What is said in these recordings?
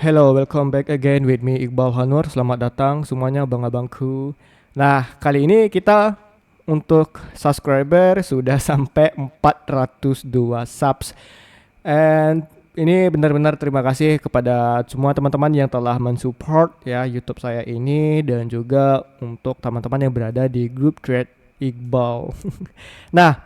Hello, welcome back again with me Iqbal Hanur. Selamat datang semuanya abang-abangku. Nah, kali ini kita untuk subscriber sudah sampai 402 subs. And ini benar-benar terima kasih kepada semua teman-teman yang telah mensupport ya YouTube saya ini dan juga untuk teman-teman yang berada di grup thread Iqbal. Nah,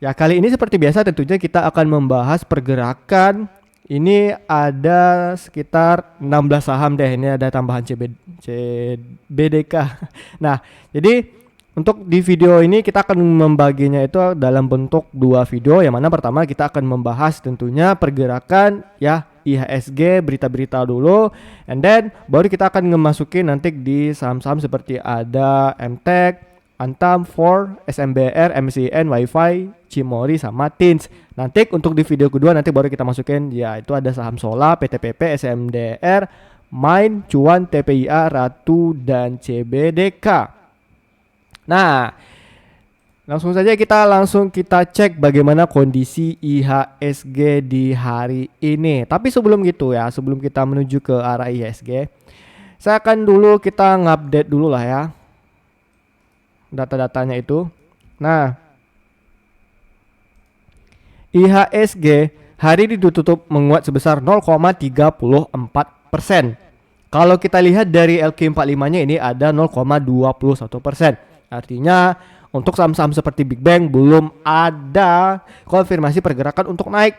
ya kali ini seperti biasa tentunya kita akan membahas pergerakan. Ini ada sekitar 16 saham deh. Ini ada tambahan CBDK. Nah, jadi untuk di video ini kita akan membaginya itu dalam bentuk dua video. Yang mana pertama kita akan membahas tentunya pergerakan ya IHSG, berita-berita dulu. And then baru kita akan memasuki nanti di saham-saham seperti ada MTEK, Antam, For, SMBR, MCN, Wi-Fi, Cimori, sama Tins. Nanti untuk di video kedua nanti baru kita masukin ya itu ada saham Sola, PTPP, SMDR, Main, Cuan, TPIA, Ratu, dan CBDK. Nah, langsung saja kita cek bagaimana kondisi IHSG di hari ini. Tapi sebelum gitu ya, sebelum kita menuju ke arah IHSG, saya akan dulu kita ngupdate dulu lah ya data-datanya itu. Nah, IHSG hari ini ditutup menguat sebesar 0,34%. Kalau kita lihat dari LQ45-nya ini ada 0,21%. Artinya untuk saham-saham seperti Big Bang belum ada konfirmasi pergerakan untuk naik.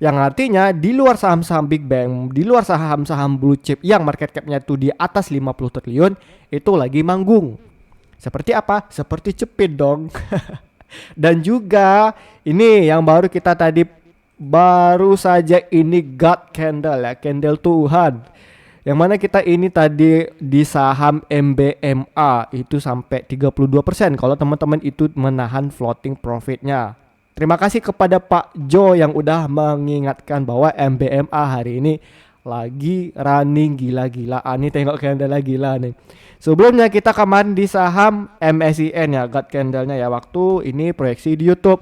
Yang artinya di luar saham-saham Big Bang, di luar saham-saham blue chip yang market cap-nya itu di atas 50 triliun itu lagi manggung. Seperti apa? Seperti Cepit dong. Dan juga ini yang baru saja ini God Candle ya, candle Tuhan. Yang mana kita ini tadi di saham MBMA itu sampai 32% kalau teman-teman itu menahan floating profitnya. Terima kasih kepada Pak Jo yang udah mengingatkan bahwa MBMA hari ini lagi running gila-gilaan. Nih tengok candle lagi gila nih. Sebelumnya kita kemarin di saham MSCN ya, God Candle-nya ya, waktu ini proyeksi di YouTube.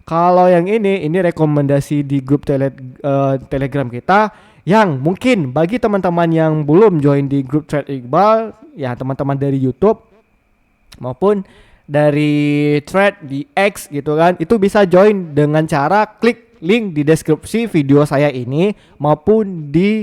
Kalau yang ini rekomendasi di grup Telegram kita yang mungkin bagi teman-teman yang belum join di grup Thread Iqbal ya, teman-teman dari YouTube maupun dari Thread di X gitu kan, itu bisa join dengan cara klik link di deskripsi video saya ini maupun di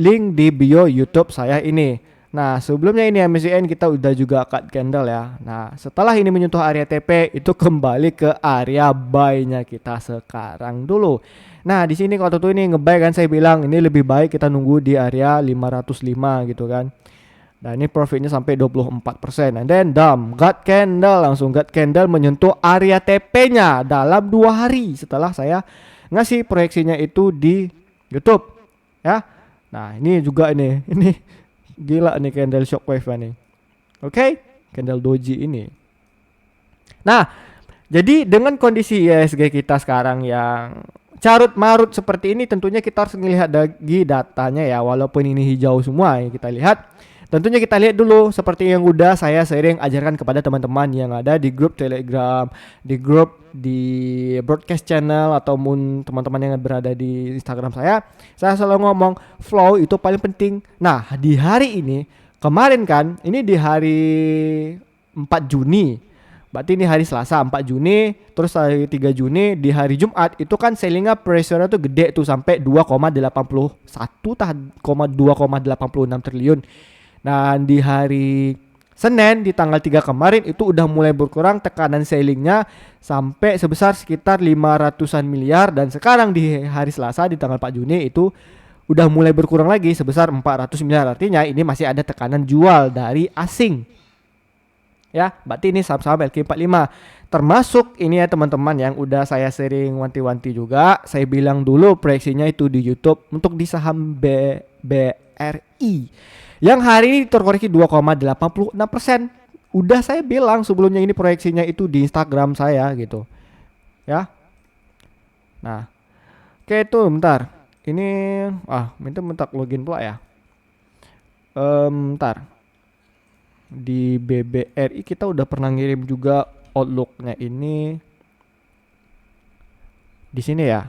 link di bio YouTube saya ini. Nah, sebelumnya ini MCN kita udah juga cut candle ya. Nah, setelah ini menyentuh area TP itu kembali ke area buy-nya kita sekarang dulu. Nah, di sini kalau tuh ini nge-buy kan, saya bilang ini lebih baik kita nunggu di area 505 gitu kan. Nah, ini profitnya sampai 24%. And then God Candle, langsung God Candle menyentuh area TP-nya dalam 2 hari setelah saya ngasih proyeksinya itu di YouTube ya. Nah, ini juga ini gila nih candle shockwave nih. Oke, candle doji ini. Nah, jadi dengan kondisi IHSG kita sekarang yang carut marut seperti ini, tentunya kita harus melihat lagi datanya ya. Walaupun ini hijau semua ya kita lihat. Tentunya kita lihat dulu seperti yang udah saya sering ajarkan kepada teman-teman yang ada di grup Telegram, di grup di broadcast channel ataupun teman-teman yang berada di Instagram saya. Saya selalu ngomong flow itu paling penting. Nah, di hari ini kemarin kan, ini di hari 4 Juni. Berarti ini hari Selasa 4 Juni, terus hari 3 Juni di hari Jumat itu kan selling pressure tuh gede tuh sampai 2,86 triliun. Dan di hari Senin di tanggal 3 kemarin itu udah mulai berkurang tekanan sellingnya sampai sebesar sekitar 500-an miliar. Dan sekarang di hari Selasa di tanggal 4 Juni itu udah mulai berkurang lagi sebesar 400 miliar. Artinya ini masih ada tekanan jual dari asing. Ya, berarti ini saham-saham LQ45. Termasuk ini ya teman-teman yang udah saya sering wanti-wanti juga. Saya bilang dulu proyeksinya itu di YouTube untuk di saham BRI. Yang hari ini terkoreksi 2,86%. Udah saya bilang sebelumnya ini proyeksinya itu di Instagram saya gitu. Ya. Nah. Oke itu bentar. Ini minta login pula ya. Bentar. Di BBRI kita udah pernah ngirim juga outlook-nya ini. Di sini ya.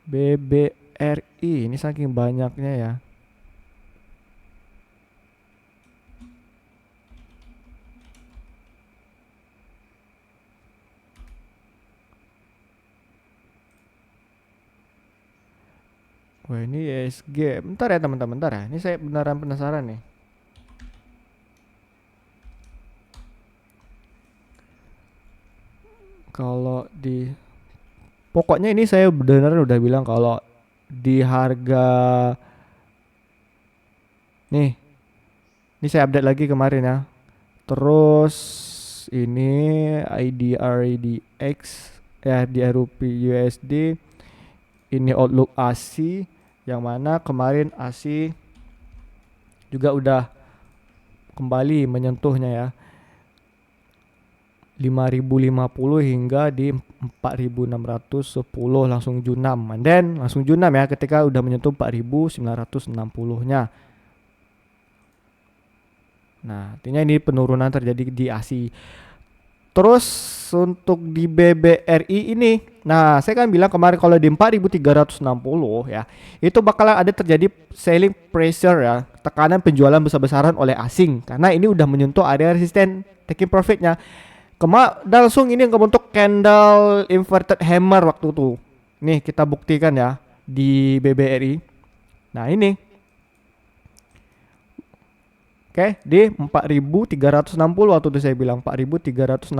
BBRI ini saking banyaknya ya. Wah ini ISG. Bentar ya teman-teman, bentar ya. Ini saya beneran penasaran nih. Kalau di pokoknya ini saya beneran udah bilang kalau di harga nih, ini saya update lagi kemarin ya. Terus ini IDRADX ya di rupiah USD. Ini Outlook ASI yang mana kemarin ASI juga udah kembali menyentuhnya ya 5050 hingga di 4610 langsung junam. And then langsung junam ya ketika udah menyentuh 4960-nya. Nah, artinya ini penurunan terjadi di ASI. Terus untuk di BBRI ini, nah saya kan bilang kemarin kalau di 4360 ya, itu bakalan ada terjadi selling pressure ya, tekanan penjualan besar-besaran oleh asing karena ini udah menyentuh area resisten taking profitnya. Langsung ini membentuk candle inverted hammer waktu itu. Nih kita buktikan ya di BBRI. Nah ini. Oke, di 4360 waktu itu saya bilang 4360.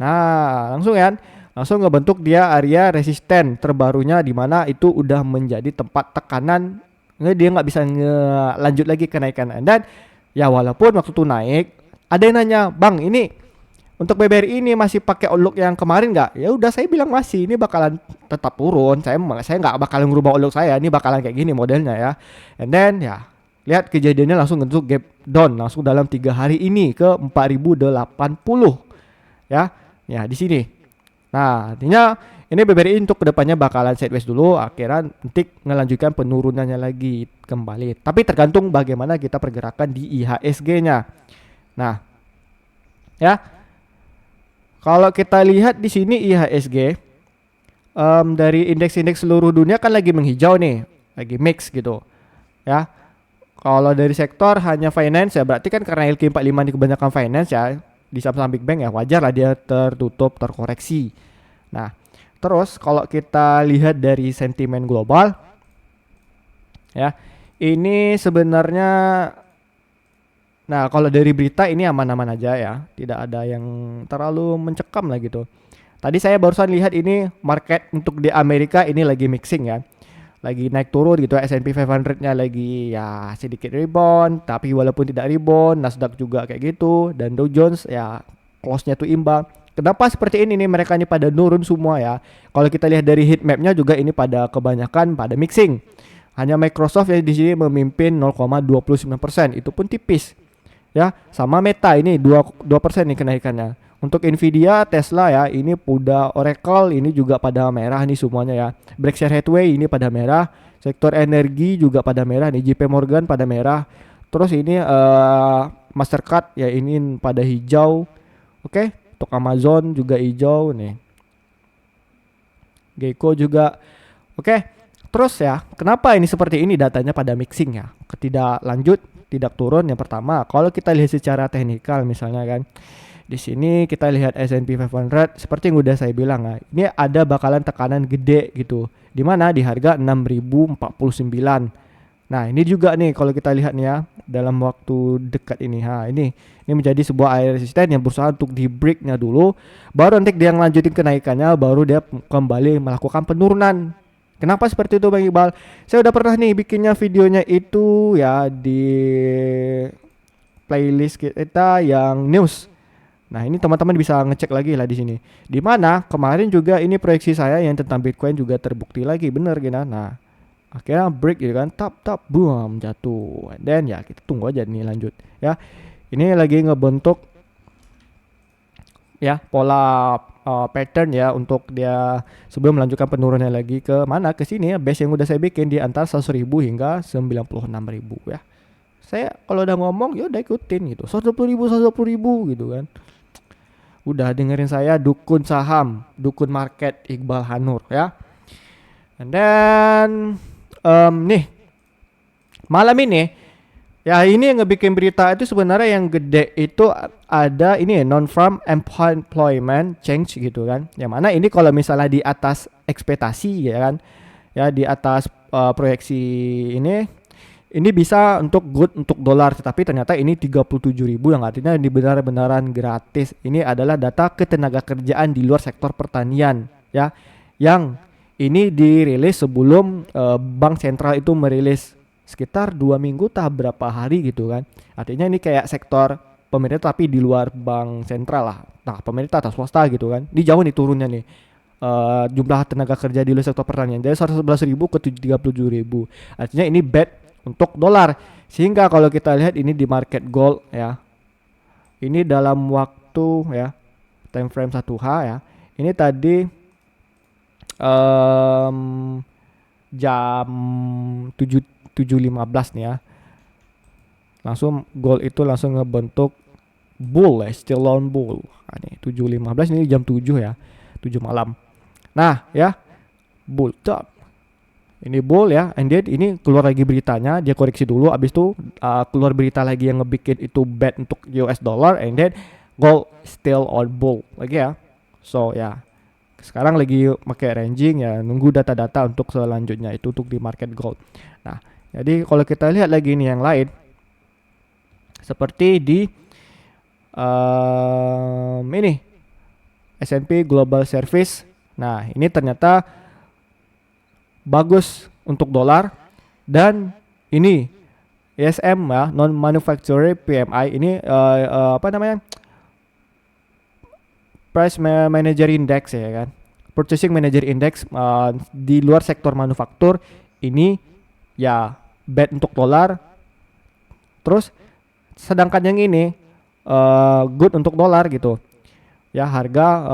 Nah, langsung ya. Langsung ngebentuk dia area resisten terbarunya di mana itu udah menjadi tempat tekanan. Dia nggak bisa lanjut lagi kenaikan. Dan ya walaupun waktu itu naik, ada yang nanya, "Bang, ini untuk BBRI ini masih pakai outlook yang kemarin nggak?" Ya udah saya bilang masih. Ini bakalan tetap turun. Saya nggak bakalan ngubah outlook saya. Ini bakalan kayak gini modelnya ya. And then ya lihat kejadiannya langsung bentuk gap down langsung dalam 3 hari ini ke 4080 ya. Ya di sini. Nah, artinya ini BBRI untuk kedepannya bakalan sideways dulu, akhirnya nanti ngelanjutkan penurunannya lagi kembali. Tapi tergantung bagaimana kita pergerakan di IHSG-nya. Nah, ya. Kalau kita lihat di sini IHSG dari indeks-indeks seluruh dunia kan lagi menghijau nih, lagi mix gitu. Ya. Kalau dari sektor hanya finance ya berarti kan karena LQ45 ini kebanyakan finance ya, di saham-saham big bank ya wajar lah dia tertutup terkoreksi. Nah, terus kalau kita lihat dari sentimen global ya, ini sebenarnya nah kalau dari berita ini aman-aman aja ya, tidak ada yang terlalu mencekam lah gitu. Tadi saya barusan lihat ini market untuk di Amerika ini lagi mixing ya. Lagi naik turun gitu, S&P 500-nya lagi ya sedikit rebound, tapi walaupun tidak rebound, Nasdaq juga kayak gitu, dan Dow Jones ya close-nya tuh imbang. Kenapa seperti ini nih, mereka ini pada nurun semua ya. Kalau kita lihat dari heat map-nya juga ini pada kebanyakan pada mixing. Hanya Microsoft ya di sini memimpin 0,29%, itu pun tipis. Ya, sama Meta ini 2% nih kenaikannya. Untuk Nvidia, Tesla ya, ini udah Oracle ini juga pada merah nih semuanya ya. Berkshire Hathaway ini pada merah, sektor energi juga pada merah nih, JP Morgan pada merah. Terus ini Mastercard ya ini pada hijau. Oke, untuk Amazon juga hijau nih. Geico juga. Oke. Terus ya, kenapa ini seperti ini datanya pada mixing ya? Tidak lanjut, tidak turun yang pertama. Kalau kita lihat secara teknikal misalnya kan. Di sini kita lihat S&P 500 seperti yang udah saya bilang ya. Ini ada bakalan tekanan gede gitu. Di mana di harga 6049. Nah, ini juga nih kalau kita lihat nih ya dalam waktu dekat ini. Ini menjadi sebuah area resisten yang berusaha untuk di breaknya dulu, baru nanti dia lanjutin kenaikannya, baru dia kembali melakukan penurunan. Kenapa seperti itu Bang Iqbal? Saya udah pernah nih bikinnya videonya itu ya di playlist kita yang news. Nah, ini teman-teman bisa ngecek lagi lah di sini. Di mana kemarin juga ini proyeksi saya yang tentang Bitcoin juga terbukti lagi bener gitu. Nah, akhirnya break gitu kan, tap boom jatuh. Dan ya kita tunggu aja nih lanjut ya. Ini lagi ngebentuk ya pola pattern ya untuk dia sebelum melanjutkan penurunannya lagi ke mana, ke sini ya, base yang udah saya bikin di antara 100.000 hingga 96.000 ya. Saya kalau udah ngomong ya udah ikutin gitu. 120.000 gitu kan. Udah dengerin saya dukun saham, dukun market Iqbal Hanur ya. And then nih malam ini ya, ini yang ngebikin berita itu sebenarnya yang gede itu ada ini ya, non-farm employment change gitu kan. Yang mana ini kalau misalnya di atas ekspektasi ya kan, ya di atas proyeksi ini bisa untuk good untuk dolar, tetapi ternyata ini 37.000 yang artinya ini benar-benaran gratis. Ini adalah data ketenaga kerjaan di luar sektor pertanian ya, yang ini dirilis sebelum bank sentral itu merilis sekitar 2 minggu tak berapa hari gitu kan. Artinya ini kayak sektor pemerintah tapi di luar bank sentral lah. Nah, pemerintah atau swasta gitu kan. Ini jauh nih turunnya nih. Jumlah tenaga kerja di luar sektor pertanian dari 111.000 ke 37.000. Artinya ini bad untuk dolar. Sehingga kalau kita lihat ini di market gold ya, ini dalam waktu ya time frame 1H ya, ini tadi jam 7.15 nih ya, langsung gold itu langsung ngebentuk bull ya, still on bull. Nah, nih 7.15 ini jam 7 ya, 7 malam. Nah ya, bull top. Ini bull ya, and then ini keluar lagi beritanya, dia koreksi dulu, abis itu keluar berita lagi yang ngebikin itu bad untuk US dollar, and then gold still on bull lagi ya. So ya, sekarang lagi pakai ranging ya, nunggu data-data untuk selanjutnya itu untuk di market gold. Nah, jadi kalau kita lihat lagi nih yang lain, seperti di ini S&P Global Service. Nah, ini ternyata bagus untuk dolar, dan ini ISM ya, non manufacturing PMI ini apa namanya, price manager index ya kan, purchasing manager index di luar sektor manufaktur ini ya bad untuk dolar. Terus sedangkan yang ini good untuk dolar gitu ya, harga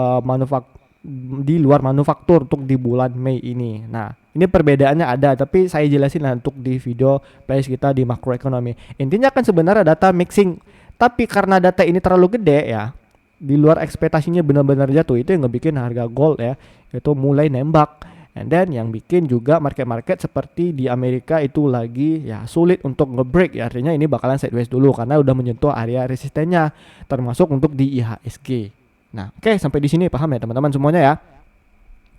di luar manufaktur untuk di bulan Mei ini. Nah, ini perbedaannya ada, tapi saya jelasin lah untuk di video playlist kita di makroekonomi. Intinya kan sebenarnya data mixing, tapi karena data ini terlalu gede ya, di luar ekspektasinya benar-benar jatuh, itu yang ngebikin harga gold ya itu mulai nembak. And then yang bikin juga market-market seperti di Amerika itu lagi ya sulit untuk nge-break ya, artinya ini bakalan sideways dulu karena udah menyentuh area resistennya, termasuk untuk di IHSG. Nah, oke, sampai di sini paham ya teman-teman semuanya ya.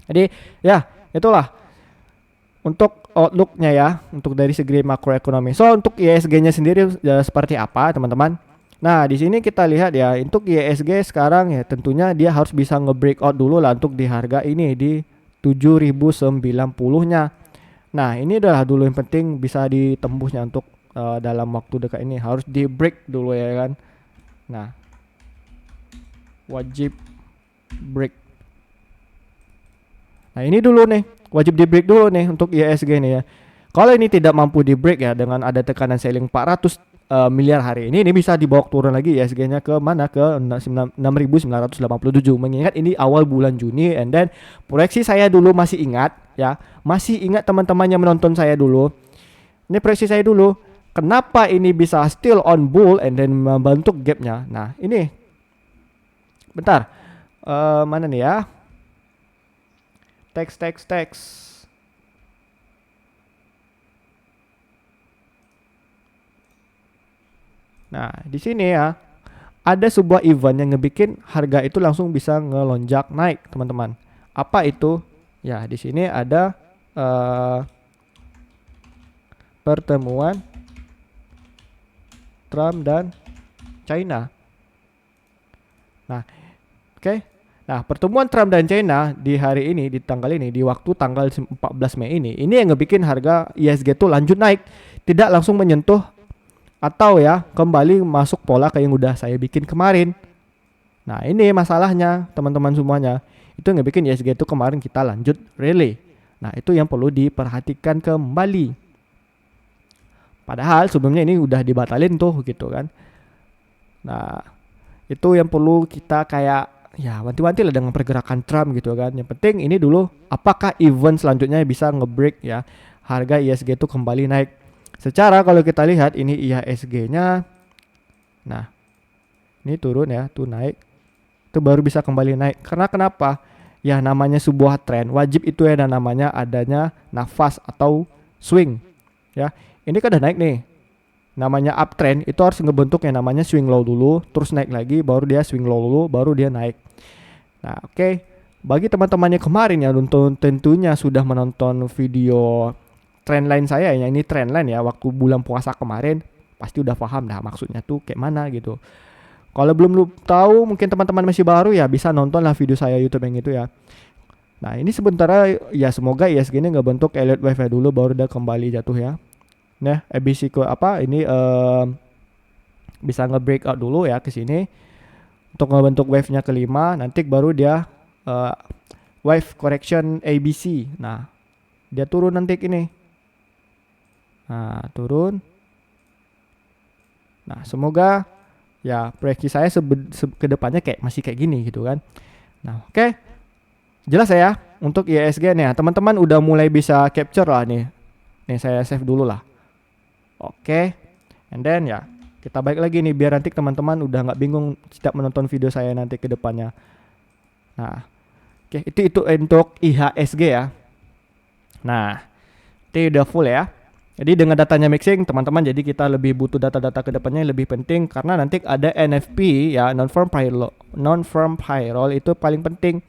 Jadi ya itulah untuk outlook-nya ya, untuk dari segi makroekonomi. So untuk IHSG-nya sendiri ya, seperti apa teman-teman? Nah, di sini kita lihat ya, untuk IHSG sekarang ya tentunya dia harus bisa nge-breakout dulu lah untuk di harga ini di 7.090-nya. Nah, ini adalah dulu yang penting bisa ditembusnya untuk dalam waktu dekat ini harus di break dulu ya kan. Nah, wajib break. Nah, ini dulu nih, wajib di break dulu nih untuk IHSG nih ya. Kalau ini tidak mampu di break ya, dengan ada tekanan selling 400 miliar hari ini bisa dibawa turun lagi IHSG-nya ke mana, ke 6.987. Mengingat ini awal bulan Juni, and then proyeksi saya dulu masih ingat ya, masih ingat teman-teman yang menonton saya dulu. Ini proyeksi saya dulu, kenapa ini bisa still on bull and then membentuk gapnya. Nah, ini bentar, mana nih ya? Teks. Nah, di sini ya ada sebuah event yang ngebikin harga itu langsung bisa ngelonjak naik, teman-teman. Apa itu? Ya, di sini ada pertemuan Trump dan China. Nah, oke. Nah, pertemuan Trump dan China di hari ini, di tanggal ini, di waktu tanggal 14 Mei ini yang ngebikin harga IHSG itu lanjut naik, tidak langsung menyentuh atau ya kembali masuk pola kayak yang udah saya bikin kemarin. Nah, ini masalahnya teman-teman semuanya. Itu yang ngebikin IHSG itu kemarin kita lanjut rally. Nah, itu yang perlu diperhatikan kembali. Padahal sebelumnya ini udah dibatalin tuh gitu kan. Nah, itu yang perlu kita kayak ya wanti-wanti lah dengan pergerakan Trump gitu kan. Yang penting ini dulu, apakah event selanjutnya bisa nge-break ya harga IHSG itu kembali naik. Secara kalau kita lihat ini IHSG-nya, nah ini turun ya, tuh naik, itu baru bisa kembali naik. Karena kenapa? ya namanya sebuah tren wajib itu ya namanya adanya nafas atau swing ya. Ini kan udah naik nih, namanya uptrend itu harus ngebentuk yang namanya swing low dulu, terus naik lagi, baru dia swing low dulu, baru dia naik. Nah oke, bagi teman-temannya kemarin yang nonton tentunya sudah menonton video trendline saya ya, ini trendline ya waktu bulan puasa kemarin, pasti udah paham dah maksudnya tuh kayak mana gitu. Kalau belum lu tahu, mungkin teman-teman masih baru ya, bisa nonton lah video saya YouTube yang itu ya. Nah ini sementara ya, semoga ISG ini nggak bentuk Elliott wave dulu baru dia kembali jatuh ya. Nah ABC ke apa ini bisa nge-breakout dulu ya ke sini untuk ngebentuk wave-nya kelima, nanti baru dia wave correction ABC. Nah dia turun nanti ini. Nah turun. Nah semoga ya proyeksi saya ke depannya kayak masih kayak gini gitu kan. Nah oke. Jelas ya untuk ISG nih, teman-teman udah mulai bisa capture lah nih. Nih saya save dulu lah. Oke. And then ya kita balik lagi nih biar nanti teman-teman udah nggak bingung setiap menonton video saya nanti ke depannya. Nah, oke, itu untuk IHSG ya. Nah, itu udah full ya. Jadi dengan datanya mixing teman-teman, jadi kita lebih butuh data-data ke depannya yang lebih penting karena nanti ada NFP ya, non-farm payroll itu paling penting.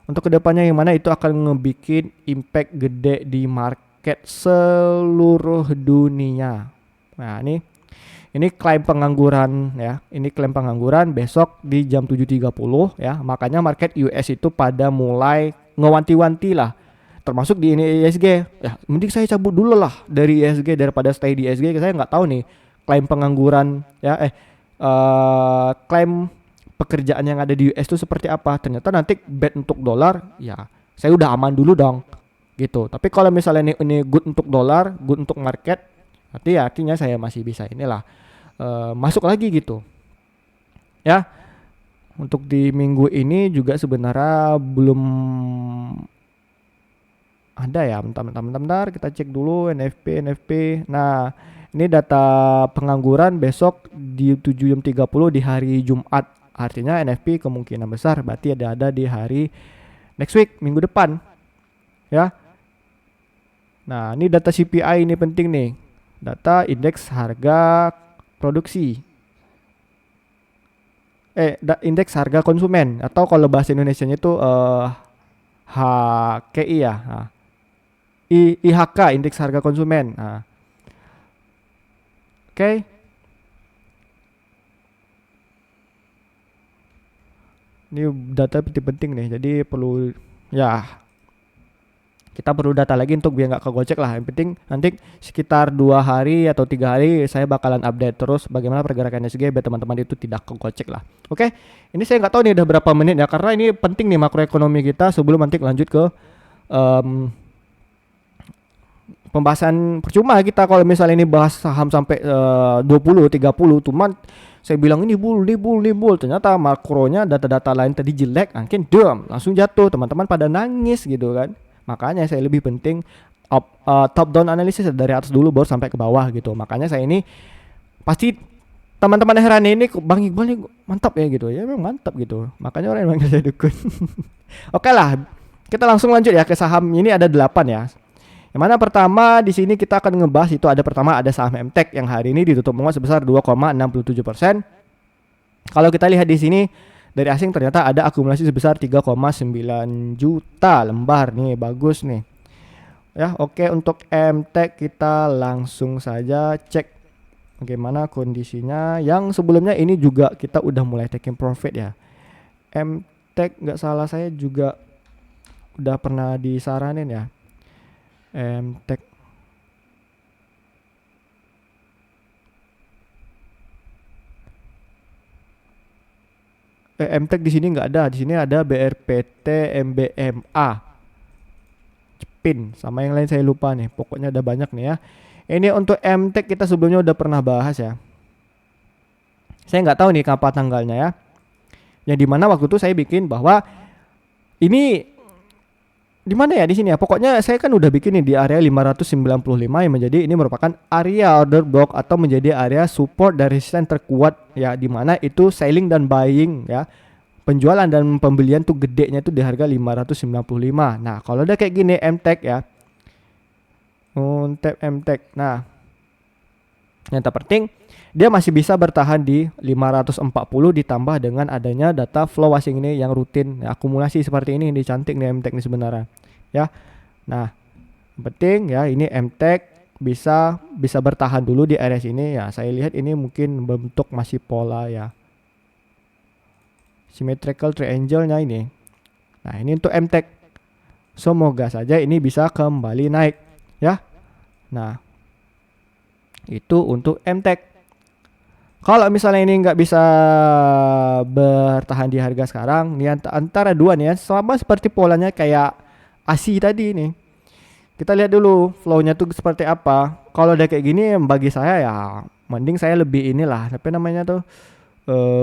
Untuk kedepannya yang mana itu akan ngebikin impact gede di market seluruh dunia. Nah ini klaim pengangguran ya. Ini klaim pengangguran besok di jam 7.30 ya. Makanya market US itu pada mulai ngewanti-wanti lah. Termasuk di ini ISG. Ya mending saya cabut dulu lah dari ISG daripada stay di ISG. Saya nggak tahu nih klaim pengangguran ya. Klaim pekerjaan yang ada di US itu seperti apa. Ternyata nanti bet untuk dolar, ya saya udah aman dulu dong gitu. Tapi kalau misalnya ini good untuk dolar, good untuk market, nanti ya artinya saya masih bisa inilah masuk lagi gitu ya. Untuk di minggu ini juga sebenarnya belum ada ya. Bentar kita cek dulu NFP. Nah ini data pengangguran besok di 7.30 di hari Jumat. Artinya NFP kemungkinan besar berarti ada di hari next week, minggu depan ya. Nah ini data CPI ini penting nih, data indeks harga produksi, indeks harga konsumen atau kalau bahasa Indonesianya itu HKI ya. Nah, IHK, indeks harga konsumen. Nah, oke. Ini data penting nih, jadi perlu ya kita perlu data lagi untuk biar nggak kegocek lah. Yang penting nanti sekitar 2 hari atau 3 hari saya bakalan update terus bagaimana pergerakan ISG biar teman-teman itu tidak kegocek lah. Oke, ini saya nggak tahu nih udah berapa menit ya karena ini penting nih makroekonomi kita sebelum nanti lanjut ke pembahasan. Percuma kita kalau misalnya ini bahas saham sampai 20-30 cuman saya bilang ini bull, ternyata makronya data-data lain tadi jelek, mungkin langsung jatuh, teman-teman pada nangis gitu kan. Makanya saya lebih penting top down analisis dari atas dulu baru sampai ke bawah gitu. Makanya saya ini pasti teman-teman heran ini Bang Iqbal ini mantap ya gitu. Ya memang mantap gitu. Makanya orang yang manggil saya dukun. Oke lah, kita langsung lanjut ya ke saham. Ini ada 8 ya. Yang mana pertama di sini kita akan ngebahas itu ada pertama ada saham MTech yang hari ini ditutup menguat sebesar 2,67%. Kalau kita lihat di sini dari asing ternyata ada akumulasi sebesar 3,9 juta lembar nih, bagus nih. Ya, oke untuk MTech kita langsung saja cek bagaimana kondisinya. Yang sebelumnya ini juga kita udah mulai taking profit ya. MTech nggak salah saya juga udah pernah disaranin ya. MTech MTech di sini nggak ada, di sini ada BRPT, MBMA, Cepin, sama yang lain saya lupa nih. Pokoknya ada banyak nih ya. Ini untuk MTech kita sebelumnya udah pernah bahas ya. Saya nggak tahu nih kapan tanggalnya ya. Yang dimana waktu itu saya bikin bahwa ini di mana ya di sini ya. Pokoknya saya kan udah bikin nih di area 595 yang menjadi ini merupakan area order block atau menjadi area support dan resistance terkuat ya, di mana itu selling dan buying ya penjualan dan pembelian tuh gedenya tuh di harga 595. Nah, kalau udah kayak gini MTech ya. Untuk MTech. Nah, yang terpenting dia masih bisa bertahan di 540 ditambah dengan adanya data flow washing ini yang rutin ya, akumulasi seperti ini cantik nih MTech ini sebenarnya ya. Nah, yang penting ya ini MTech bisa bertahan dulu di area sini ya. Saya lihat ini mungkin bentuk masih pola ya. Symmetrical triangle-nya ini. Nah, ini untuk MTech. Semoga saja ini bisa kembali naik ya. Nah, itu untuk MTech. Kalau misalnya ini nggak bisa bertahan di harga sekarang, nih antara dua nih ya, sama seperti polanya kayak ASI tadi nih. Kita lihat dulu flow-nya tuh seperti apa. Kalau udah kayak gini, bagi saya ya, mending saya lebih inilah, apa namanya tuh,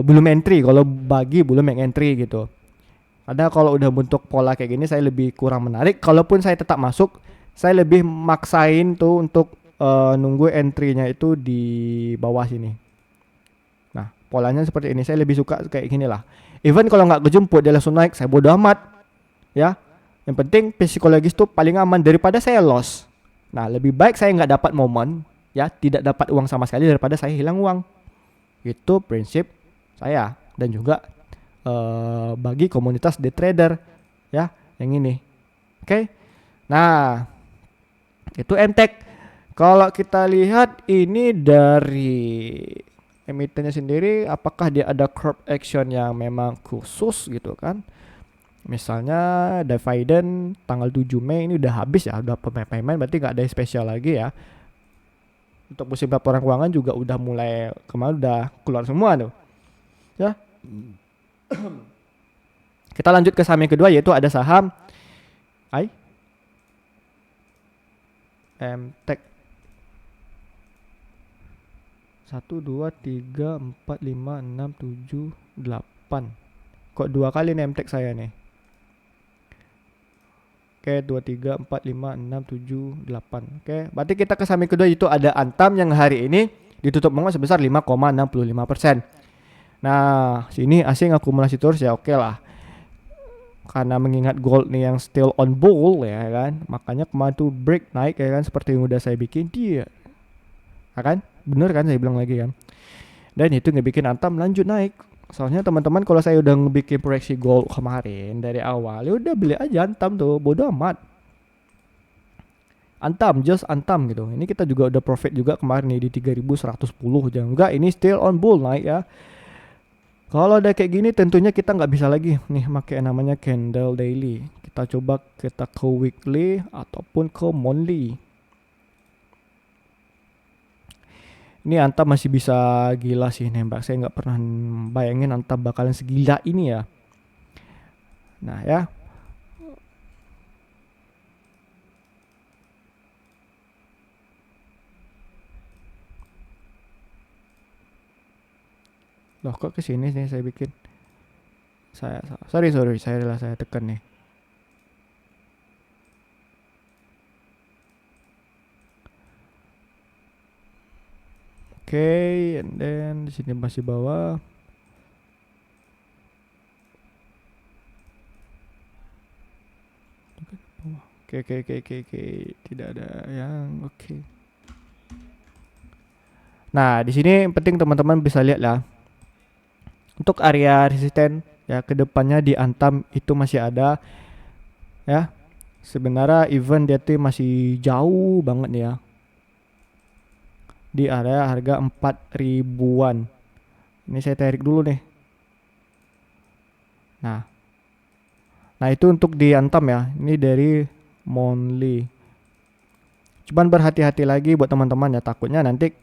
belum entry. Kalau bagi belum yang entry gitu. Ada kalau udah bentuk pola kayak gini, saya lebih kurang menarik. Kalaupun saya tetap masuk, saya lebih maksain tuh untuk nunggu entry-nya itu di bawah sini. Nah, polanya seperti ini. Saya lebih suka kayak gini lah. Even kalau nggak kejemput dia langsung naik, saya bodo amat. Ya, yang penting psikologis tuh paling aman daripada saya loss. Nah, lebih baik saya nggak dapat momen, ya, tidak dapat uang sama sekali daripada saya hilang uang. Itu prinsip saya dan juga bagi komunitas day trader, ya, yang ini. Oke. Nah, itu MTech. Kalau kita lihat ini dari emitennya sendiri, apakah dia ada curve action yang memang khusus gitu kan? Misalnya dividend tanggal 7 Mei ini udah habis ya, udah payment, berarti nggak ada yang spesial lagi ya. Untuk musim laporan keuangan juga udah mulai kemarin udah keluar semua tuh. Ya. Kita lanjut ke saham yang kedua yaitu ada saham MTech. 1, 2, 3, 4, 5, 6, 7, 8. Kok dua kali nih MTech saya nih. Oke, 2, 3, 4, 5, 6, 7, 8. Oke, berarti kita ke saham yang kedua itu ada Antam yang hari ini ditutup menguat sebesar 5,65%. Nah, sini asing akumulasi terus ya, oke lah. Karena mengingat gold nih yang still on bull ya kan, makanya kemarin tuh break naik ya kan, seperti yang udah saya bikin dia. Ya kan? Bener kan saya bilang lagi kan. Dan itu ngebikin Antam lanjut naik. Soalnya teman-teman kalau saya udah ngebikin proyeksi gold kemarin dari awal, ya udah beli aja Antam tuh, bodo amat. Antam, just Antam gitu. Ini kita juga udah profit juga kemarin nih di 3110 jangan enggak, ini still on bull naik ya. Kalau udah kayak gini tentunya kita nggak bisa lagi nih pakai namanya candle daily. Kita coba kita ke weekly ataupun ke monthly. Ini Antam masih bisa gila sih nembak. Saya nggak pernah bayangin Antam bakalan segila ini ya. Nah ya. Loh kok kesini sih saya bikin. Sorry saya tekan nih. Oke, and then di sini masih bawah. Oke, tidak ada yang oke. Nah, di sini penting teman-teman bisa lihat lah. Untuk area resisten ya kedepannya di Antam itu masih ada ya. Sebenarnya event dia tuh masih jauh banget nih ya. Di area harga 4 ribuan. Ini saya tarik dulu nih. Nah itu untuk di Antam ya. Ini dari monthly. Cuman berhati-hati lagi buat teman-teman ya, takutnya nanti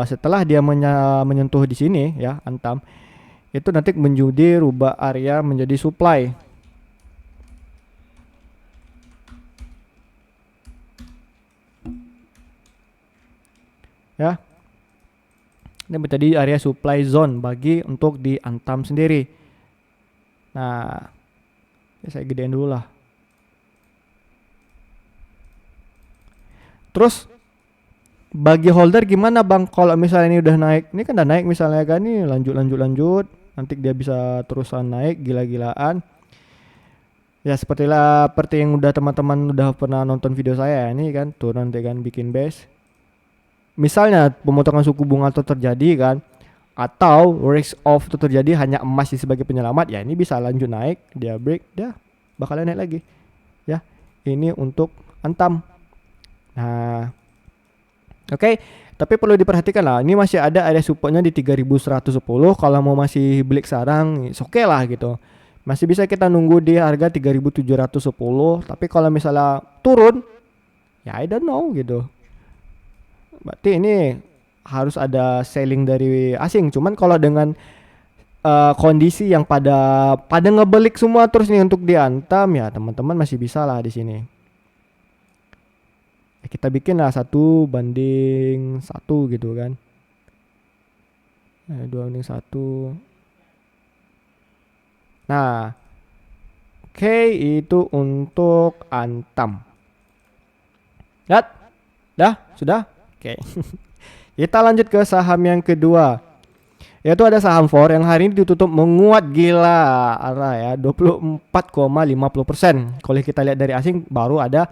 setelah dia menyentuh di sini ya Antam, itu nanti menjadi rubah area menjadi supply. Ya. Ini menjadi area supply zone bagi untuk di Antam sendiri. Nah, ya saya gedein dulu lah. Terus bagi holder gimana bang? Kalau misalnya ini udah naik, ini kan udah naik misalnya kan, ini lanjut. nanti dia bisa terusan naik gila-gilaan. Ya seperti yang udah teman-teman udah pernah nonton video saya ini kan, tuh nanti kan bikin base. Misalnya pemotongan suku bunga itu terjadi kan, atau risk off itu terjadi, hanya emas sebagai penyelamat, ya ini bisa lanjut naik, dia break, dia bakalan naik lagi. Ya, ini untuk Antam. Nah, oke. Tapi perlu diperhatikan lah, ini masih ada area supportnya di 3110. Kalau mau masih beli sekarang, oke lah gitu. Masih bisa kita nunggu di harga 3710. Tapi kalau misalnya turun, ya I don't know gitu. Berarti ini harus ada selling dari asing. Cuman kalau dengan kondisi yang pada ngebelik semua terus nih untuk diantam, ya teman-teman masih bisa lah di sini. Kita bikin lah 1:1 gitu kan. 2:1. Nah, oke, itu untuk Antam. Lihat? Dah? Sudah? Oke. Kita lanjut ke saham yang kedua. Yaitu ada saham FOR yang hari ini ditutup menguat gila arah ya 24,50%. Kalau kita lihat dari asing baru ada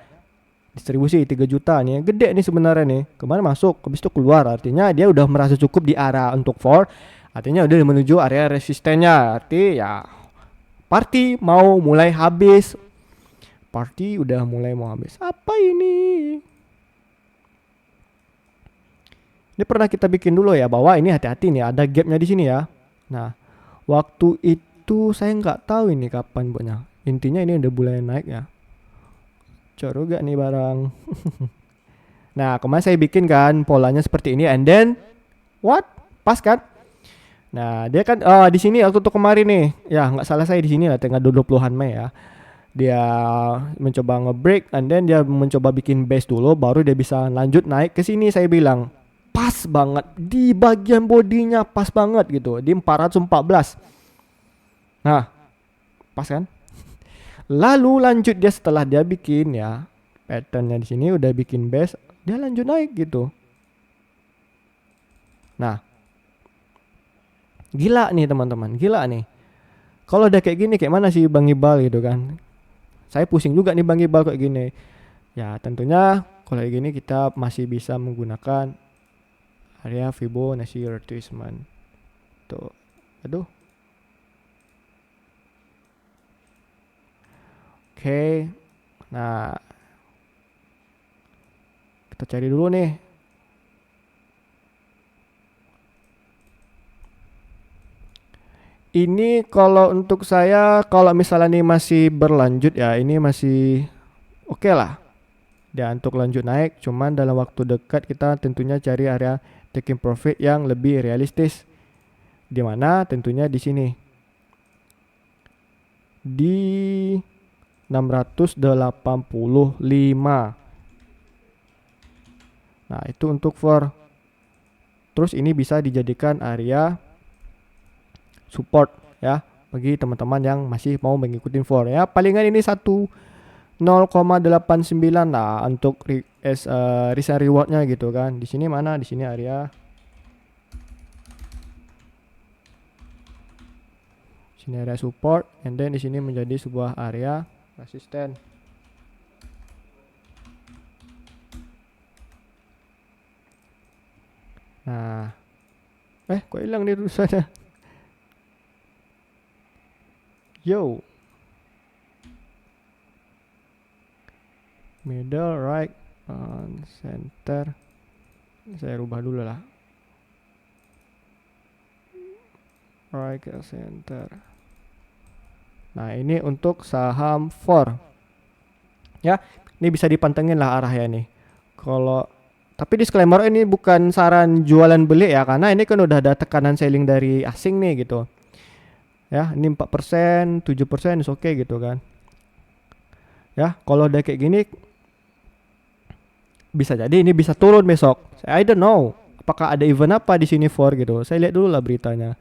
distribusi 3 juta nih, gede nih sebenarnya nih. Kemarin masuk, habis itu keluar, artinya dia udah merasa cukup di area untuk FOR. Artinya udah menuju area resistennya. Arti ya party mau mulai habis. Party udah mulai mau habis. Apa ini? Ini pernah kita bikin dulu ya, bahwa ini hati-hati nih, ada gapnya di sini ya. Nah, waktu itu saya nggak tahu ini kapan buatnya. Intinya ini udah mulai naik ya. Coro gak nih barang. Nah, kemarin saya bikin kan polanya seperti ini, and then what? Pas kan? Nah, dia kan di sini waktu itu kemarin nih. Ya, nggak salah saya di sini lah tengah 20-an Mei ya. Dia mencoba nge-break, and then dia mencoba bikin base dulu, baru dia bisa lanjut naik ke sini. Saya bilang pas banget di bagian bodinya, pas banget gitu di 414. Nah, pas kan? Lalu lanjut dia setelah dia bikin ya patternnya di sini udah bikin base, dia lanjut naik gitu. Nah, gila nih teman-teman, gila nih. Kalau udah kayak gini kayak mana sih Bang Ibal gitu kan? Saya pusing juga nih Bang Ibal kayak gini. Ya tentunya kalau kayak gini kita masih bisa menggunakan area Fibonacci retracement. Tuh, aduh. Oke, nah kita cari dulu nih. Ini kalau untuk saya, kalau misalnya nih masih berlanjut ya, ini masih oke lah. Dan untuk lanjut naik, cuman dalam waktu dekat kita tentunya cari area taking profit yang lebih realistis. Di mana tentunya di sini. Di 685. Nah, itu untuk for. Terus ini bisa dijadikan area support ya bagi teman-teman yang masih mau mengikuti for ya. Palingan ini 0,89 lah untuk risk and rewardnya gitu kan. Di sini mana? Di sini area. Sini area support, and then di sini menjadi sebuah area resisten. Nah, kok hilang nih tulisannya? Yo, middle, right, center. Saya rubah dulu lah. Right ke center. Nah, ini untuk saham FOR. Ya, ini bisa dipantengin lah arahnya nih. Kalau tapi disclaimer ini bukan saran jualan beli ya, karena ini kan udah ada tekanan selling dari asing nih gitu. Ya, ini 4%, 7% is oke gitu kan. Ya, kalau udah kayak gini bisa jadi ini bisa turun besok. I don't know. Apakah ada event apa di sini for gitu. Saya lihat dulu lah beritanya.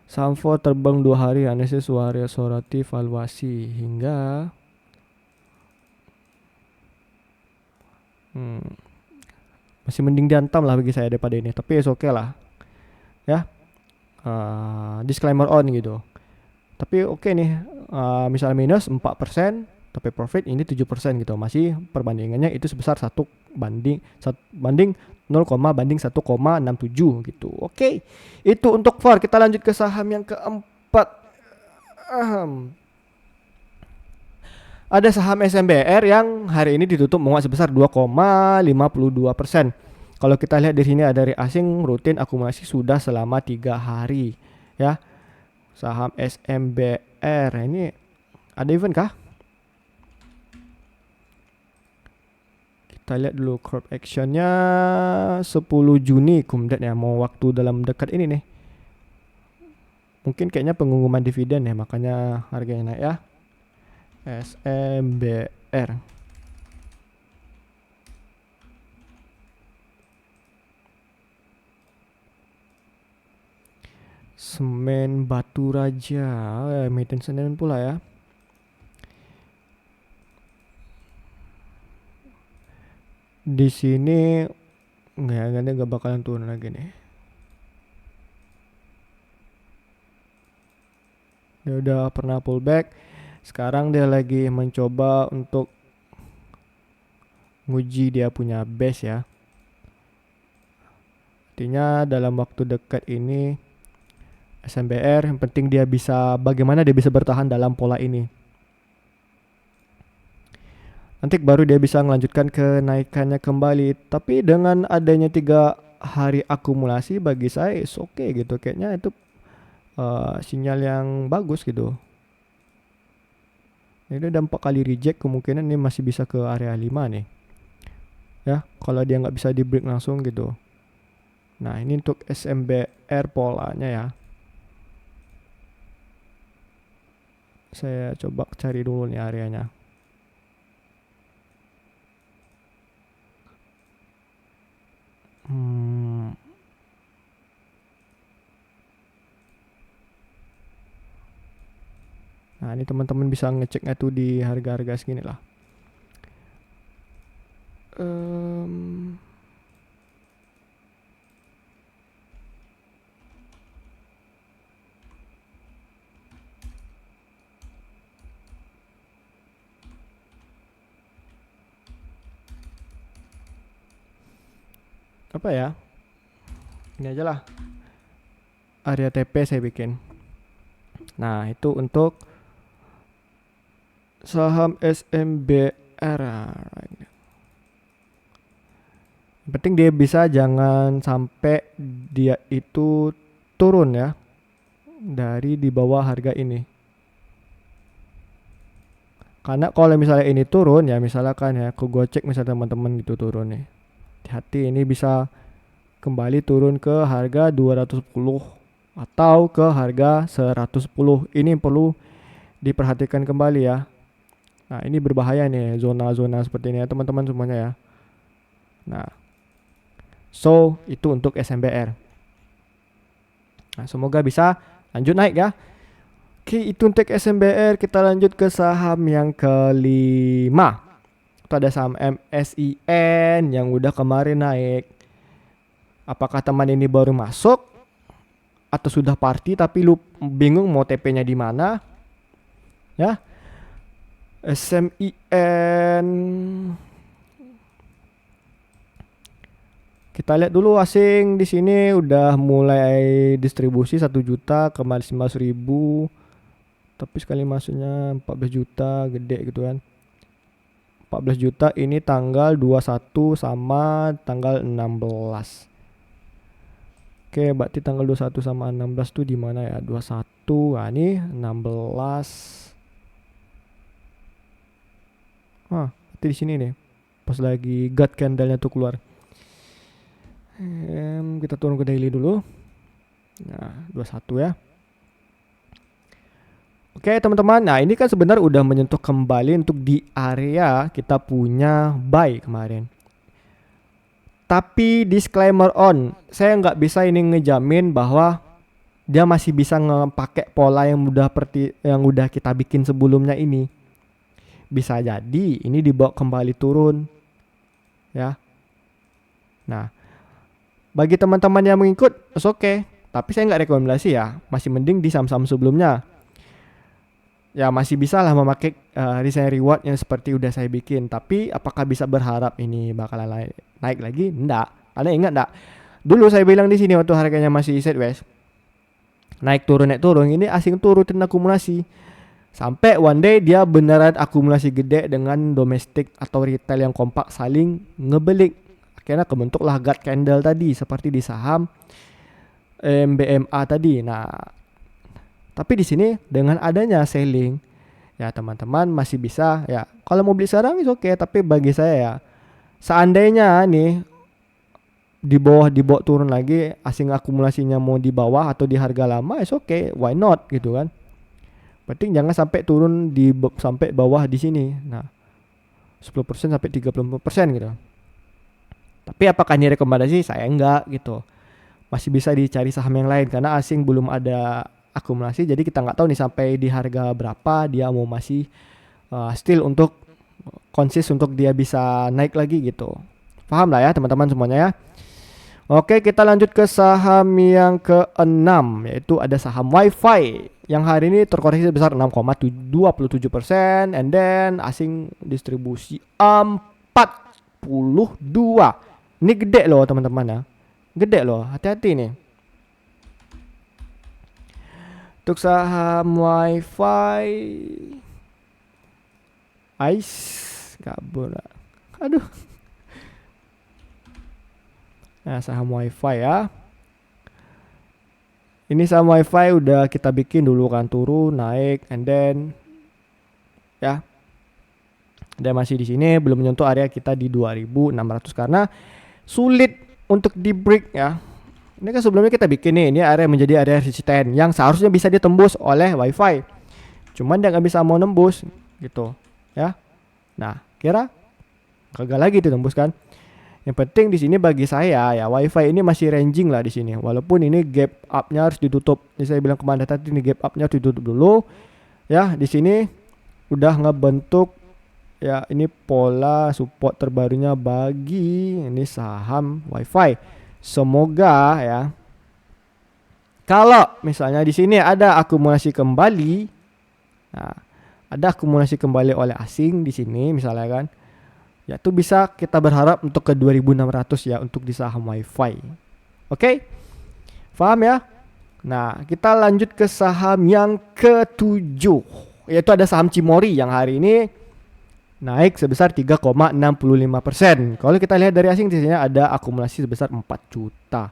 Saham for terbang 2 hari analisis waria sorati valuasi hingga masih mending diantam lah bagi saya daripada ini. Tapi oke lah. Ya. disclaimer on gitu. Tapi oke nih, misalnya minus 4%, tapi profit ini 7% gitu. Masih perbandingannya itu sebesar 1 banding 0, banding 1,67 gitu. Oke. Itu untuk VAR. Kita lanjut ke saham yang keempat. Ada saham SMBR yang hari ini ditutup menguat sebesar 2,52%. Kalau kita lihat di sini ada dari asing rutin akumulasi sudah selama 3 hari ya. Saham SMBR ini ada event kah? Kita lihat dulu corp actionnya 10 Juni kumdet ya, mau waktu dalam dekat ini nih. Mungkin kayaknya pengumuman dividen ya, makanya harganya naik ya. SMBR. Semen Batu Raja, Medan Senin pula ya. Di sini nggak bakalan turun lagi nih. Dia udah pernah pullback. Sekarang dia lagi mencoba untuk nguji dia punya base ya. Artinya dalam waktu dekat ini SMBR yang penting dia bisa, bagaimana dia bisa bertahan dalam pola ini. Nanti baru dia bisa melanjutkan kenaikannya kembali. Tapi dengan adanya 3 hari akumulasi bagi saya oke gitu. Kayaknya itu sinyal yang bagus gitu. Ini udah 4 kali reject, kemungkinan ini masih bisa ke area 5 nih. Ya, kalau dia nggak bisa di break langsung gitu. Nah, ini untuk SMBR polanya ya. Saya coba cari dulu nih areanya. Nah, ini teman-teman bisa ngeceknya tuh di harga-harga segini lah. Apa ya? Ini aja lah. Area TP saya bikin. Nah, itu untuk saham SMBR. Yang penting dia bisa, jangan sampai dia itu turun ya dari di bawah harga ini. Karena kalau misalnya ini turun ya, misalkan ya, aku gocek misalnya teman-teman gitu turun nih. Hati-hati, ini bisa kembali turun ke harga 210 atau ke harga 110. Ini perlu diperhatikan kembali ya. Nah, ini berbahaya nih zona-zona seperti ini ya teman-teman semuanya ya. Nah, so itu untuk SMBR. Nah, semoga bisa lanjut naik ya. Oke, itu untuk SMBR. Kita lanjut ke saham yang kelima. Itu ada saham MSIN yang udah kemarin naik. Apakah teman ini baru masuk atau sudah party tapi lu bingung mau TP-nya di mana? Ya. SMIN. Kita lihat dulu asing di sini udah mulai distribusi 1 juta ke 15.000. Tapi sekali masuknya 14 juta, gede gitu kan. 14 juta ini tanggal 21 sama tanggal 16. Oke, berarti tanggal 21 sama 16 tuh di mana ya? 21. Nah, ini 16. Berarti di sini nih. Pas lagi God candle-nya tuh keluar. Kita turun ke daily dulu. Nah, 21 ya. Oke teman-teman, nah ini kan sebenarnya udah menyentuh kembali untuk di area kita punya buy kemarin. Tapi disclaimer on, saya nggak bisa ini ngejamin bahwa dia masih bisa ngepakai pola yang udah kita bikin sebelumnya ini. Bisa jadi ini dibawa kembali turun, ya. Nah, bagi teman-teman yang mengikut, oke. Tapi saya nggak rekomendasi ya, masih mending di saham-saham sebelumnya. Ya masih bisa lah memakai resign reward yang seperti udah saya bikin. Tapi apakah bisa berharap ini bakalan naik lagi? Enggak. Karena ingat enggak? Dulu saya bilang di sini waktu harganya masih sideways, naik turun ini asing tuh rutin akumulasi. Sampai one day dia beneran akumulasi gede dengan domestik atau retail yang kompak saling ngebelik. Akhirnya kebentuklah God candle tadi seperti di saham MBMA tadi. Nah, tapi di sini dengan adanya selling, ya teman-teman masih bisa ya. Kalau mau beli sekarang is oke, tapi bagi saya ya, seandainya nih di bawah turun lagi, asing akumulasinya mau di bawah atau di harga lama, is oke, why not gitu kan. Penting jangan sampai turun sampai bawah di sini. Nah, 10% sampai 30% gitu. Tapi apakah ini rekomendasi? Saya enggak gitu. Masih bisa dicari saham yang lain karena asing belum ada akumulasi, jadi kita nggak tahu nih sampai di harga berapa dia mau masih still untuk konsis untuk dia bisa naik lagi gitu. Paham lah ya teman-teman semuanya ya. Oke, kita lanjut ke saham yang ke-6, yaitu ada saham WiFi yang hari ini terkoreksi sebesar 6,27%, and then asing distribusi 42. Ini gede loh teman-teman ya. Gede loh, hati-hati nih. Untuk saham WiFi kabur. Aduh. Nah, saham WiFi ya. Ini saham WiFi udah kita bikin dulu kan, turun, naik, and then ya. Dan masih di sini belum menyentuh area kita di 2.600 karena sulit untuk di break ya. Ini kan sebelumnya kita bikin nih, ini area menjadi area resisten yang seharusnya bisa ditembus oleh WiFi. Cuman dia nggak bisa mau nembus gitu ya. Nah, kira kagak lagi ditembus kan. Yang penting di sini bagi saya ya, WiFi ini masih ranging lah di sini. Walaupun ini gap up-nya harus ditutup. Jadi saya bilang kemana tadi, ini gap up-nya harus ditutup dulu. Ya, di sini udah ngebentuk ya, ini pola support terbarunya bagi ini saham WiFi. Semoga ya, kalau misalnya di sini ada akumulasi kembali, nah, ada akumulasi kembali oleh asing di sini misalnya kan, ya itu bisa kita berharap untuk ke 2.600 ya untuk di saham WiFi. Oke, paham ya? Nah, kita lanjut ke saham yang ke-7, yaitu ada saham Cimory yang hari ini naik sebesar 3,65%. Kalau kita lihat dari asing di sini ada akumulasi sebesar 4 juta.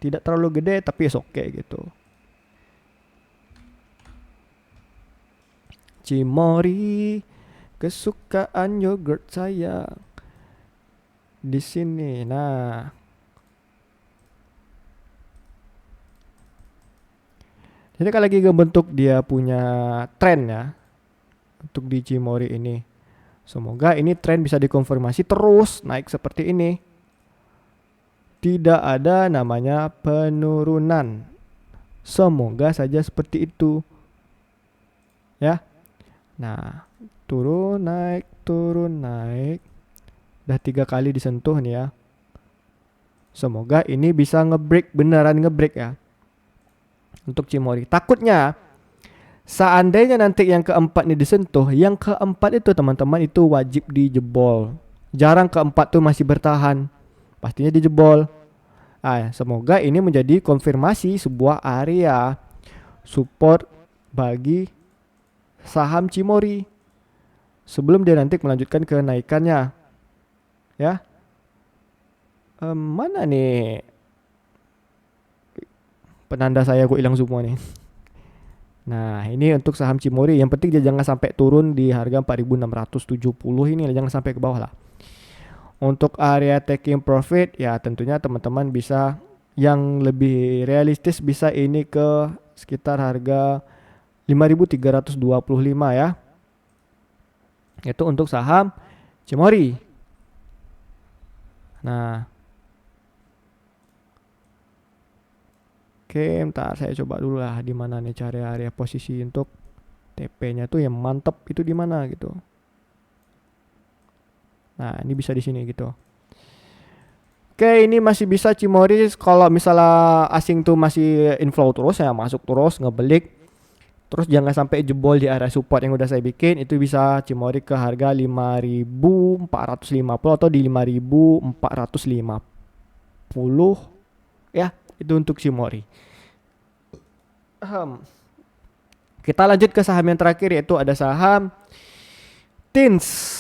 Tidak terlalu gede tapi oke gitu. Cimory, kesukaan yogurt saya di sini. Nah, jadi kan lagi ngebentuk dia punya tren ya untuk di Cimory ini. Semoga ini tren bisa dikonfirmasi terus naik seperti ini. Tidak ada namanya penurunan. Semoga saja seperti itu. Ya. Nah, turun naik. Udah 3 kali disentuh nih ya. Semoga ini bisa ngebreak, beneran ngebreak ya. Untuk Cimory. Takutnya seandainya nanti yang keempat ini disentuh, yang keempat itu teman-teman itu wajib dijebol. Jarang keempat tuh masih bertahan, pastinya dijebol. Semoga ini menjadi konfirmasi sebuah area support bagi saham Cimory sebelum dia nanti melanjutkan kenaikannya. Ya, mana nih penanda saya, gue hilang semua nih. Nah, ini untuk saham Cimory. Yang penting dia jangan sampai turun di harga 4.670 ini, jangan sampai ke bawah lah. Untuk area taking profit ya tentunya teman-teman bisa yang lebih realistis bisa ini ke sekitar harga 5.325 ya. Itu untuk saham Cimory. Nah, oke, ntar saya coba dulu lah di mana nih cari area posisi untuk TP-nya tuh yang mantep itu di mana gitu. Nah, ini bisa di sini gitu. Oke, ini masih bisa Cimory kalau misalnya asing tuh masih inflow terus ya, masuk terus ngebelik. Terus jangan sampai jebol di area support yang udah saya bikin, itu bisa Cimory ke harga 5.450 atau di 5.450 ya, itu untuk Cimory. Kita lanjut ke saham yang terakhir, yaitu ada saham Tins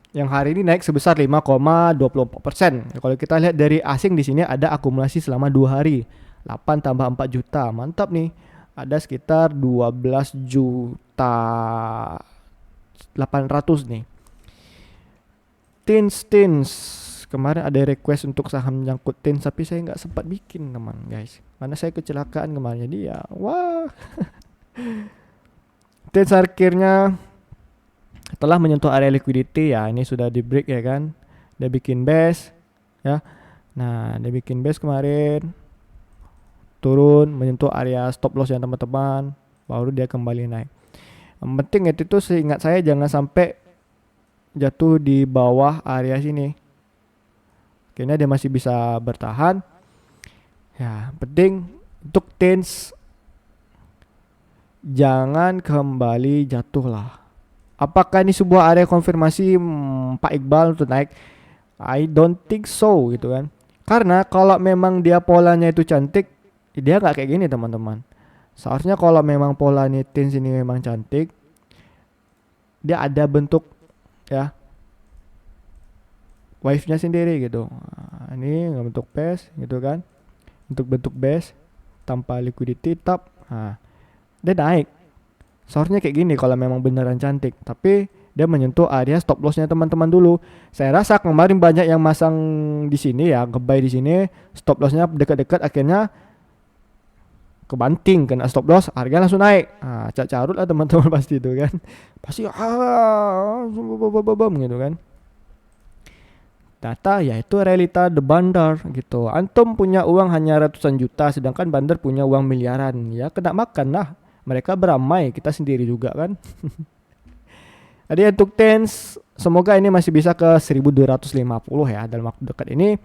yang hari ini naik sebesar 5,24%. Kalau kita lihat dari asing di sini ada akumulasi selama 2 hari. 8 tambah 4 juta. Mantap nih. Ada sekitar 12 juta 800 nih. Tins. Kemarin ada request untuk saham nyangkut Tins, tapi saya nggak sempat bikin teman guys. Karena saya kecelakaan kemarin, jadi ya wah. Tins akhirnya telah menyentuh area liquidity ya, ini sudah di break ya kan. Dia bikin base ya. Nah, dia bikin base kemarin, turun menyentuh area stop loss yang teman-teman, baru dia kembali naik. Yang penting itu seingat saya jangan sampai jatuh di bawah area sini. Kayaknya dia masih bisa bertahan. Ya, penting untuk Tins jangan kembali jatuh lah. Apakah ini sebuah area konfirmasi Pak Iqbal untuk naik? I don't think so gitu kan. Karena kalau memang dia polanya itu cantik, dia nggak kayak gini teman-teman. Seharusnya kalau memang pola Tins ini memang cantik, dia ada bentuk ya wave-nya sendiri gitu. Nah, ini bentuk base gitu kan. Untuk bentuk base tanpa liquidity top. Nah, dia naik. Seharusnya kayak gini kalau memang beneran cantik. Tapi dia menyentuh area stop loss-nya teman-teman dulu. Saya rasa kemarin banyak yang masang di sini ya, nge-buy di sini, stop loss-nya dekat-dekat, akhirnya kebanting kena stop loss, harga langsung naik. Nah, carut lah teman-teman pasti itu kan. Pasti gitu kan. Data yaitu realita the bandar gitu. Antum punya uang hanya ratusan juta, sedangkan bandar punya uang miliaran. Ya kena makan lah. Mereka beramai, kita sendiri juga kan. Jadi untuk Tins, semoga ini masih bisa ke 1250 ya dalam waktu dekat ini.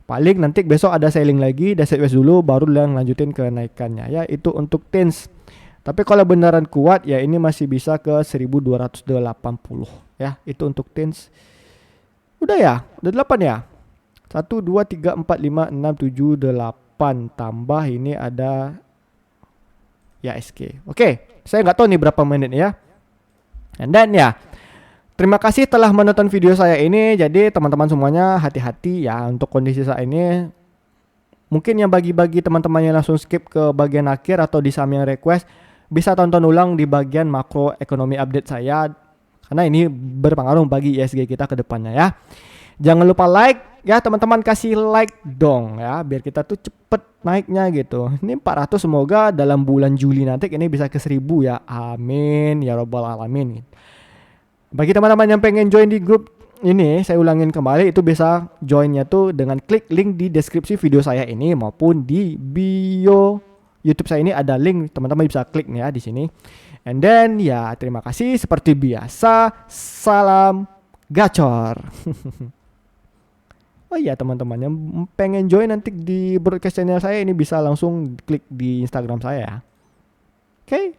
Paling nanti besok ada selling lagi, ada sideways dulu, baru lanjutin ke naikannya ya. Itu untuk Tins. Tapi kalau beneran kuat ya ini masih bisa ke 1280 ya. Itu untuk Tins. Udah ya, udah 8 ya. 1, 2, 3, 4, 5, 6, 7, 8. Tambah ini ada ya SK. Oke, saya nggak tahu nih berapa menit ya. And then ya, terima kasih telah menonton video saya ini. Jadi teman-teman semuanya hati-hati ya untuk kondisi saat ini. Mungkin yang bagi-bagi teman-teman yang langsung skip ke bagian akhir atau di saham yang request, bisa tonton ulang di bagian makro ekonomi update saya. Karena ini berpengaruh bagi ISG kita ke depannya ya. Jangan lupa like ya teman-teman, kasih like dong ya biar kita tuh cepet naiknya gitu. Ini 400 semoga dalam bulan Juli nanti ini bisa ke 1000 ya. Amin ya robbal alamin. Bagi teman-teman yang pengen join di grup ini, saya ulangin kembali, itu bisa joinnya tuh dengan klik link di deskripsi video saya ini maupun di bio YouTube saya ini ada link, teman-teman bisa klik nih ya di sini. And then ya terima kasih seperti biasa, salam gacor. Oh iya teman-teman yang pengen join nanti di broadcast channel saya ini bisa langsung klik di Instagram saya ya. Oke.